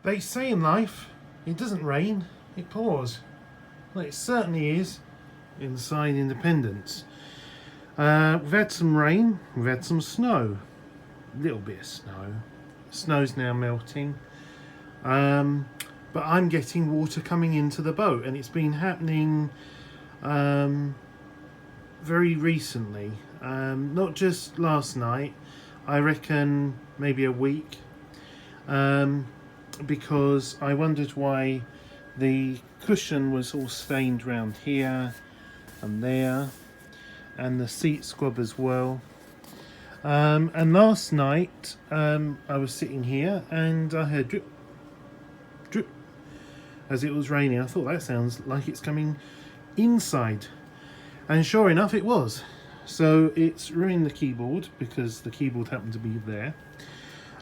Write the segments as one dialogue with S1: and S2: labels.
S1: They say in life, it doesn't rain, it pours. Well, it certainly is inside Independence. We've had some rain, we've had some snow. A little bit of snow. Snow's now melting. But I'm getting water coming into the boat, and it's been happening very recently. Not just last night, I reckon maybe a week. Because I wondered why the cushion was all stained round here and there, and the seat squab as well. And last night I was sitting here and I heard drip, drip as it was raining. I thought that sounds like it's coming inside, and sure enough it was. So it's ruined the keyboard because the keyboard happened to be there,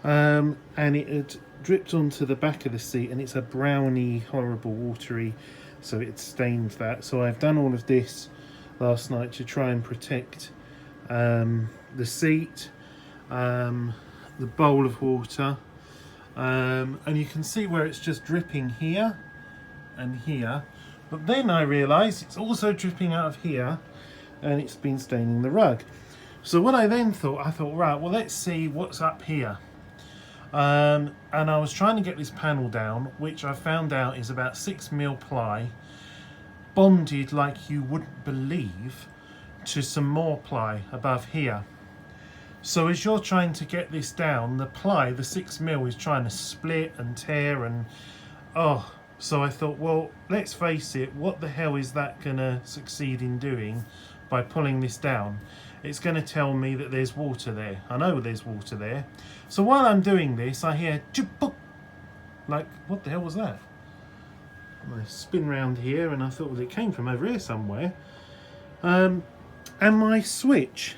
S1: and it had dripped onto the back of the seat, and it's a browny, horrible, watery, so it stained that. So I've done all of this last night to try and protect the seat, the bowl of water, and you can see where it's just dripping here and here, but then I realised it's also dripping out of here, and it's been staining the rug. So what I then thought, right, well, let's see what's up here. And I was trying to get this panel down, which I found out is about 6mm ply, bonded like you wouldn't believe, to some more ply above here. So as you're trying to get this down, the ply, the 6mm, is trying to split and tear, and so I thought, well, let's face it, what the hell is that gonna succeed in doing by pulling this down? It's going to tell me that there's water there. I know there's water there. So while I'm doing this, I hear chip-boop. Like, what the hell was that? And I spin round here, and I thought, well, it came from over here somewhere. And my switch,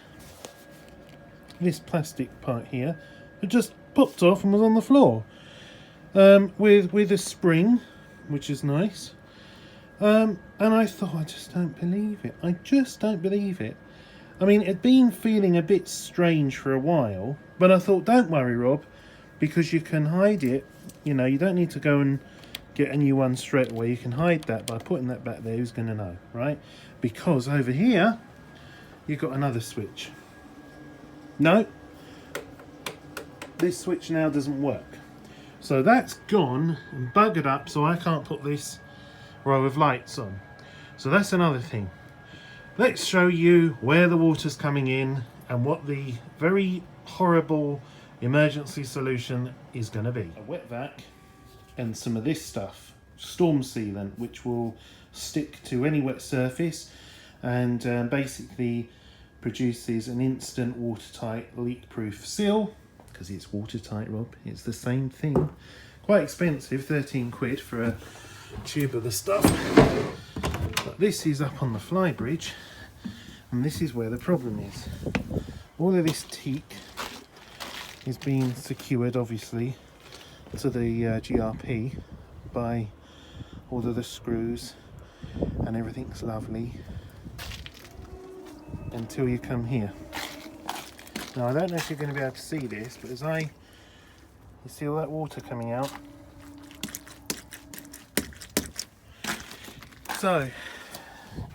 S1: this plastic part here, had just popped off and was on the floor. With a spring, which is nice. And I thought, I just don't believe it. I just don't believe it. I mean, it'd been feeling a bit strange for a while, but I thought, don't worry, Rob, because you can hide it. You know, you don't need to go and get a new one straight away. You can hide that by putting that back there. Who's going to know, right? Because over here, you've got another switch. No, this switch now doesn't work. So that's gone and buggered up, so I can't put this row of lights on. So that's another thing. Let's show you where the water's coming in and what the very horrible emergency solution is going to be. A wet vac and some of this stuff, storm sealant, which will stick to any wet surface and basically produces an instant watertight leak-proof seal, because it's watertight, Rob. It's the same thing. Quite expensive, 13 quid for a tube of the stuff. But this is up on the fly bridge, and this is where the problem is. All of this teak is being secured, obviously, to the GRP by all of the screws, and everything's lovely until you come here. Now, I don't know if you're going to be able to see this, but you see all that water coming out? So,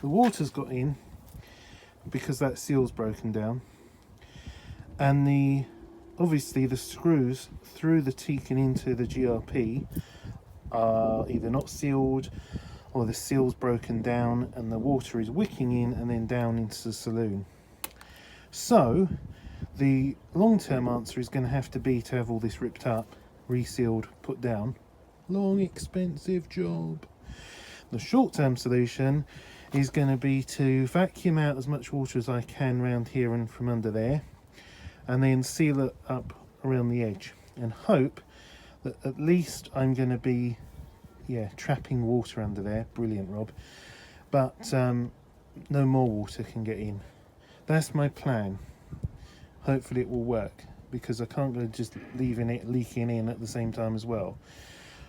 S1: the water's got in because that seal's broken down, and obviously the screws through the teak and into the GRP are either not sealed or the seal's broken down and the water is wicking in and then down into the saloon. So the long-term answer is going to have to have all this ripped up, resealed, put down. Long, expensive job. The short-term solution is going to be to vacuum out as much water as I can around here and from under there, and then seal it up around the edge, and hope that at least I'm going to be trapping water under there. Brilliant, Rob. But no more water can get in. That's my plan. Hopefully it will work, because I can't go just leaving it leaking in at the same time as well.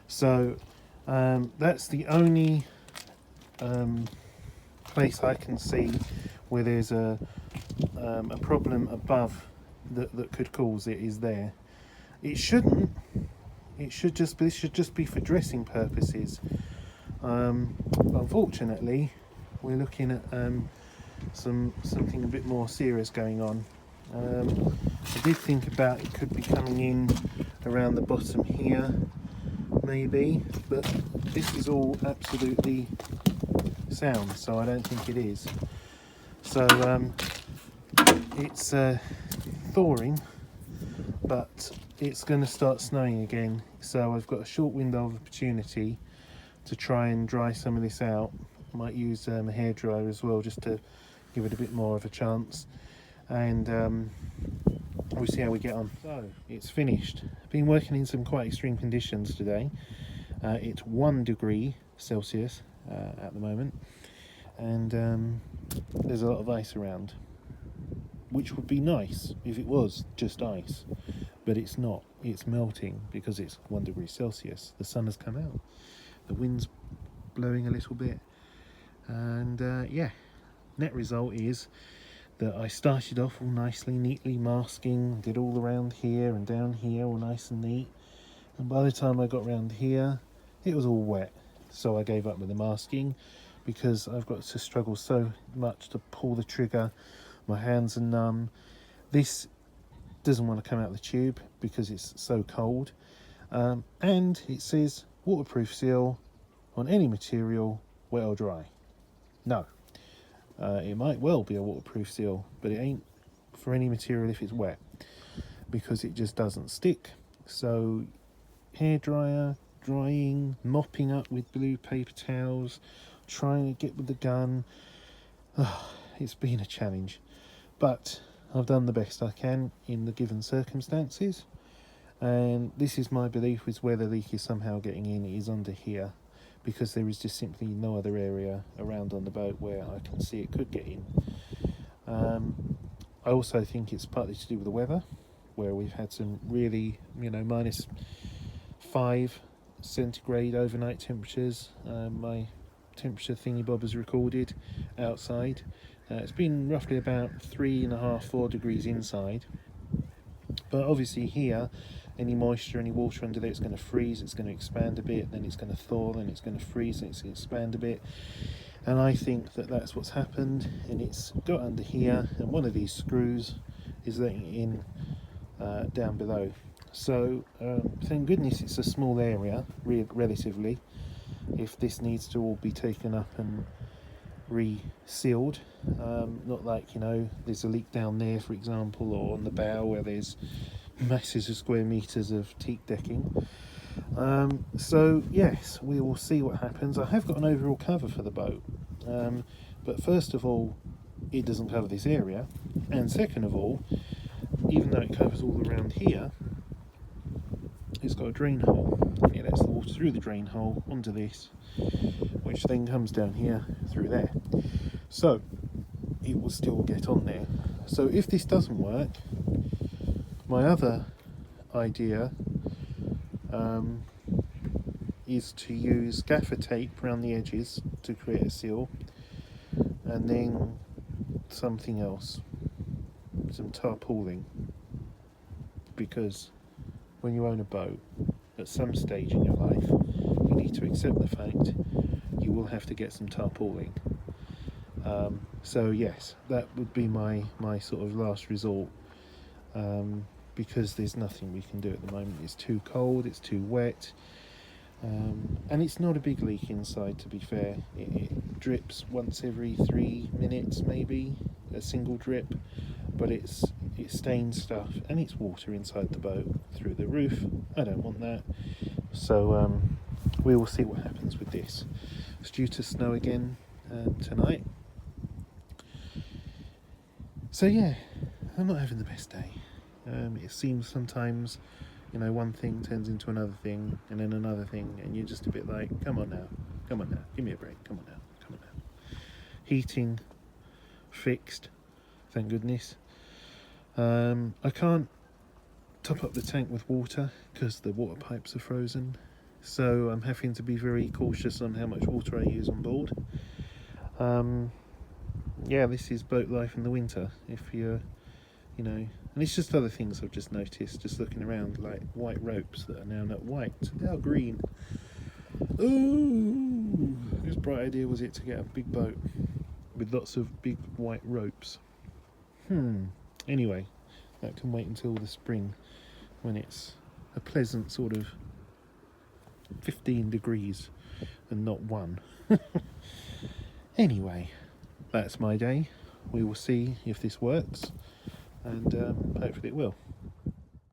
S1: So that's the only place I can see where there's a problem above that could cause it, is there. It shouldn't this should just be for dressing purposes. Unfortunately, we're looking at something a bit more serious going on. I did think about it could be coming in around the bottom here, maybe, but this is all absolutely sound, so I don't think it is. So it's thawing, but it's going to start snowing again, so I've got a short window of opportunity to try and dry some of this out. I might use a hairdryer as well, just to give it a bit more of a chance, and we'll see how we get on. So it's finished. I've been working in some quite extreme conditions today. It's 1 degree Celsius at the moment, and there's a lot of ice around, which would be nice if it was just ice, but it's not. It's melting because it's 1 degree Celsius. The sun has come out, the wind's blowing a little bit, and yeah, net result is that I started off all nicely, neatly masking, did all around here and down here, all nice and neat, and by the time I got around here, it was all wet. So I gave up with the masking because I've got to struggle so much to pull the trigger. My hands are numb. This doesn't want to come out the tube because it's so cold, and it says waterproof seal on any material, wet or dry. No, it might well be a waterproof seal, but it ain't for any material if it's wet, because it just doesn't stick. So hairdryer, drying, mopping up with blue paper towels, trying to get with the gun, it's been a challenge, but I've done the best I can in the given circumstances, and this is my belief, is where the leak is somehow getting in, it is under here, because there is just simply no other area around on the boat where I can see it could get in. I also think it's partly to do with the weather, where we've had some really, -5 centigrade overnight temperatures. My temperature thingy bob is recorded outside. It's been roughly about 3.5, 4 degrees inside, but obviously here, any moisture, any water under there, it's going to freeze, it's going to expand a bit, then it's going to thaw, then it's going to freeze, and it's going to expand a bit, and I think that that's what's happened, and it's got under here, and one of these screws is letting it in down below. So thank goodness it's a small area, relatively, if this needs to all be taken up and re-sealed. Not like, there's a leak down there, for example, or on the bow where there's masses of square meters of teak decking. So yes, we will see what happens. I have got an overall cover for the boat, but first of all, it doesn't cover this area, and second of all, even though it covers all around here, it's got a drain hole. It lets the water through the drain hole onto this, which then comes down here through there, so it will still get on there. So if this doesn't work, my other idea is to use gaffer tape around the edges to create a seal, and then something else, some tarpauling, because when you own a boat, at some stage in your life, you need to accept the fact you will have to get some tarpauling. So yes, that would be my sort of last resort, because there's nothing we can do at the moment. It's too cold, it's too wet, and it's not a big leak inside, to be fair. It drips once every 3 minutes, maybe, a single drip, but it stains stuff, and it's water inside the boat through the roof. I don't want that, so we will see what happens with this. It's due to snow again tonight, so yeah, I'm not having the best day. It seems sometimes, one thing turns into another thing, and then another thing, and you're just a bit like, come on now, give me a break, come on now. Heating fixed, thank goodness. I can't top up the tank with water because the water pipes are frozen, so I'm having to be very cautious on how much water I use on board. Yeah, this is boat life in the winter. If you're And it's just other things I've just noticed, just looking around, like white ropes that are now not white, they're green. Ooh, whose bright idea was it to get a big boat with lots of big white ropes? Anyway, that can wait until the spring when it's a pleasant sort of 15 degrees and not 1. Anyway, that's my day. We will see if this works, and hopefully it will.